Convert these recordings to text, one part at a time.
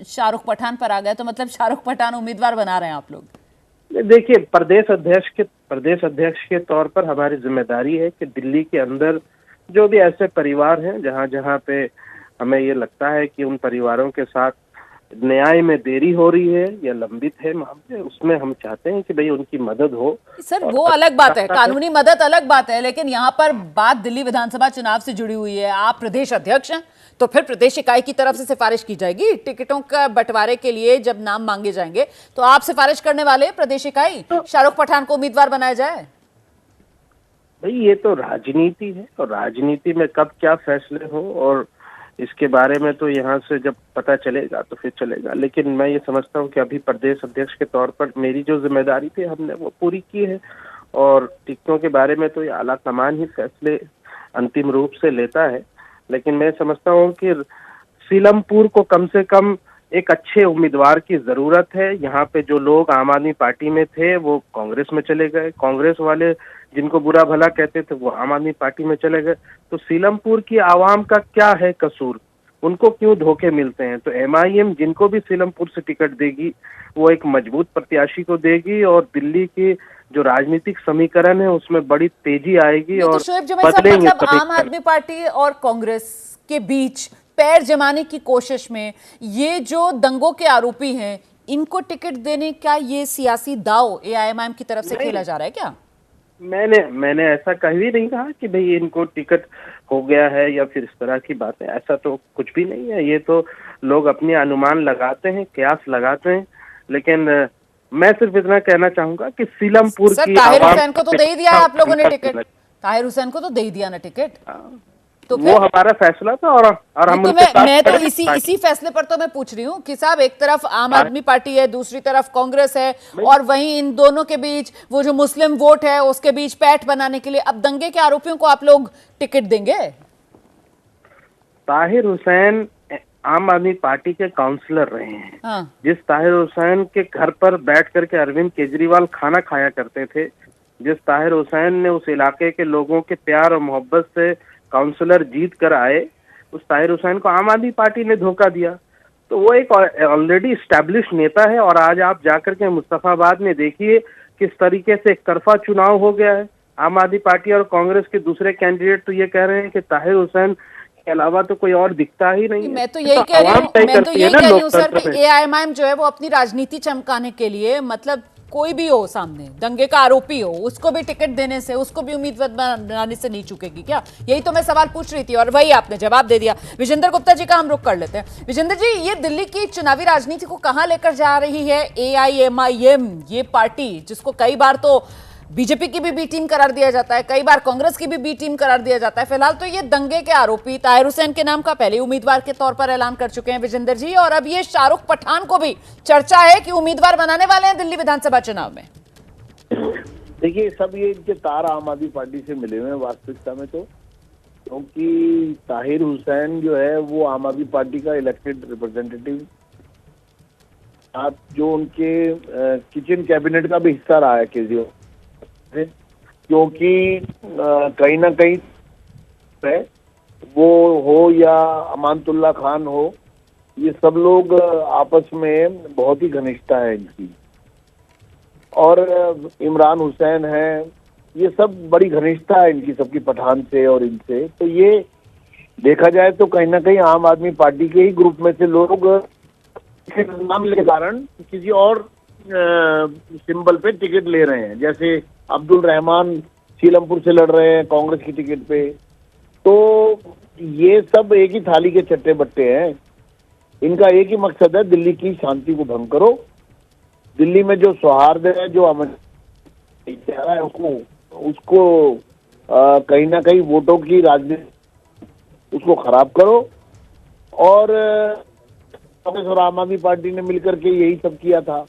शाहरुख पठान पर आ गए, तो मतलब शाहरुख पठान उम्मीदवार बना रहे हैं आप लोग? देखिए, प्रदेश अध्यक्ष के तौर पर हमारी जिम्मेदारी है कि दिल्ली के अंदर जो भी ऐसे परिवार हैं जहाँ जहाँ पे हमें ये लगता है कि उन परिवारों के साथ न्याय में देरी हो रही है या लंबित है मामले, उसमें हम चाहते हैं कि भाई उनकी मदद हो। सर और वो अलग बात है, कानूनी मदद अलग बात है, लेकिन यहाँ पर बात दिल्ली विधानसभा चुनाव से जुड़ी हुई है। आप प्रदेश अध्यक्ष हैं, तो फिर प्रदेश इकाई की तरफ से सिफारिश की जाएगी टिकटों का बंटवारे के लिए। जब नाम मांगे जाएंगे तो आप सिफारिश करने वाले प्रदेश इकाई शाहरुख पठान को उम्मीदवार बनाया जाए? भाई ये तो राजनीति है, और राजनीति में कब क्या फैसले हो और इसके बारे में तो यहाँ से जब पता चलेगा तो फिर चलेगा। लेकिन मैं ये समझता हूँ कि अभी प्रदेश अध्यक्ष के तौर पर मेरी जो जिम्मेदारी थी हमने वो पूरी की है, और टिकटों के बारे में तो ये आला कमान ही फैसले अंतिम रूप से लेता है। लेकिन मैं समझता हूँ कि सीलमपुर को कम से कम एक अच्छे उम्मीदवार की जरूरत है। यहाँ पे जो लोग आम आदमी पार्टी में थे वो कांग्रेस में चले गए, कांग्रेस वाले जिनको बुरा भला कहते थे वो आम आदमी पार्टी में चले गए। तो सीलमपुर की आवाम का क्या है कसूर, उनको क्यों धोखे मिलते हैं? तो एमआईएम जिनको भी सीलमपुर से टिकट देगी वो एक मजबूत प्रत्याशी को देगी, और दिल्ली की जो राजनीतिक समीकरण है उसमें बड़ी तेजी आएगी। तो और शोएब जुबैर साहब, मतलब आम आदमी पार्टी और कांग्रेस के बीच पैर जमाने की कोशिश में ये जो दंगों के आरोपी हैं इनको टिकट देने का ये सियासी दांव एआईएमआईएम की तरफ से खेला जा रहा है क्या? मैंने ऐसा कभी नहीं कहा कि भाई इनको टिकट हो गया है या फिर इस तरह की बातें, ऐसा तो कुछ भी नहीं है। ये तो लोग अपने अनुमान लगाते हैं, कयास लगाते हैं। लेकिन मैं सिर्फ इतना कहना चाहूंगा कि सीलमपुर की ताहिर हुसैन को तो दे ही दिया आप लोगों ने टिकट, ताहिर हुसैन को तो दे ही दिया ना टिकट। तो वो हमारा फैसला था, और हम तो मैं तो इसी फैसले पर तो मैं पूछ रही हूँ कि साहब एक तरफ आम आदमी पार्टी है, दूसरी तरफ कांग्रेस है, और वहीं इन दोनों के बीच वो जो मुस्लिम वोट है उसके बीच पैठ बनाने के लिए अब दंगे के आरोपियों को आप लोग टिकट देंगे? ताहिर हुसैन आम आदमी पार्टी के काउंसलर रहे हैं। हाँ। जिस ताहिर हुसैन के घर पर बैठ करके अरविंद केजरीवाल खाना खाया करते थे, जिस ताहिर हुसैन ने उस इलाके के लोगों के प्यार और मोहब्बत से काउंसलर जीत कर आए, उस ताहिर हुसैन को आम आदमी पार्टी ने धोखा दिया। तो वो एक ऑलरेडी स्टैब्लिश नेता है, और आज आप जाकर के मुस्तफाबाद में देखिए किस तरीके से एक तरफा चुनाव हो गया है। आम आदमी पार्टी और कांग्रेस के दूसरे कैंडिडेट तो ये कह रहे हैं कि ताहिर हुसैन के अलावा तो कोई और दिखता ही नहीं है। मैं तो यही कह रही हूँ सर कि एआईएमआईएम जो है वो अपनी राजनीति चमकाने के लिए, मतलब कोई भी हो सामने दंगे का आरोपी हो उसको भी टिकट देने से, उसको भी उम्मीदवार बनाने से नहीं चूकेगी क्या? यही तो मैं सवाल पूछ रही थी और वही आपने जवाब दे दिया। विजेंद्र गुप्ता जी का हम रुख कर लेते हैं। विजेंद्र जी, ये दिल्ली की चुनावी राजनीति को कहां लेकर जा रही है एआईएमआईएम, ये पार्टी जिसको कई बार तो बीजेपी की भी बी टीम करार दिया जाता है, कई बार कांग्रेस की भी बी टीम करार दिया जाता है। फिलहाल तो ये दंगे के आरोपी ताहिर हुसैन के नाम का पहले उम्मीदवार के तौर पर ऐलान कर चुके हैं विजेंद्र जी, और अब ये शाहरुख पठान को भी चर्चा है कि उम्मीदवार बनाने वाले हैं दिल्ली विधानसभा चुनाव में। देखिए, सब ये इनके तार आम आदमी पार्टी से मिले हुए हैं वास्तविकता में, तो क्योंकि ताहिर हुसैन जो है वो आम आदमी पार्टी का इलेक्टेड रिप्रेजेंटेटिव, जो उनके किचन कैबिनेट का भी हिस्सा रहा है केजरीवाल, क्योंकि कहीं ना कहीं वो हो या अमानतुल्लाह खान हो, ये सब लोग आपस में बहुत ही घनिष्ठता है इनकी, और इमरान हुसैन है, ये सब बड़ी घनिष्ठता है इनकी सबकी पठान से और इनसे। तो ये देखा जाए तो कहीं ना कहीं आम आदमी पार्टी के ही ग्रुप में से लोग नाम के कारण किसी और सिंबल पे टिकट ले रहे हैं। जैसे अब्दुल रहमान सीलमपुर से लड़ रहे हैं कांग्रेस की टिकट पे। तो ये सब एक ही थाली के चट्टे बट्टे हैं। इनका एक ही मकसद है, दिल्ली की शांति को भंग करो, दिल्ली में जो सौहार्द है, जो अमन है, उसको कहीं ना कहीं वोटों की राजनीति उसको खराब करो। और कांग्रेस और आम आदमी पार्टी ने मिलकर के यही सब किया था।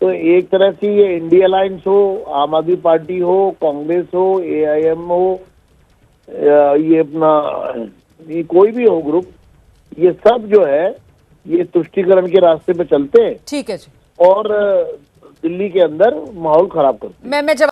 तो एक तरह से ये इंडिया अलायंस हो, आम आदमी पार्टी हो, कांग्रेस हो, एआईएम हो, ये अपना ये कोई भी हो ग्रुप, ये सब जो है ये तुष्टीकरण के रास्ते पे चलते हैं। ठीक है जी। और दिल्ली के अंदर माहौल खराब करते हैं। मैं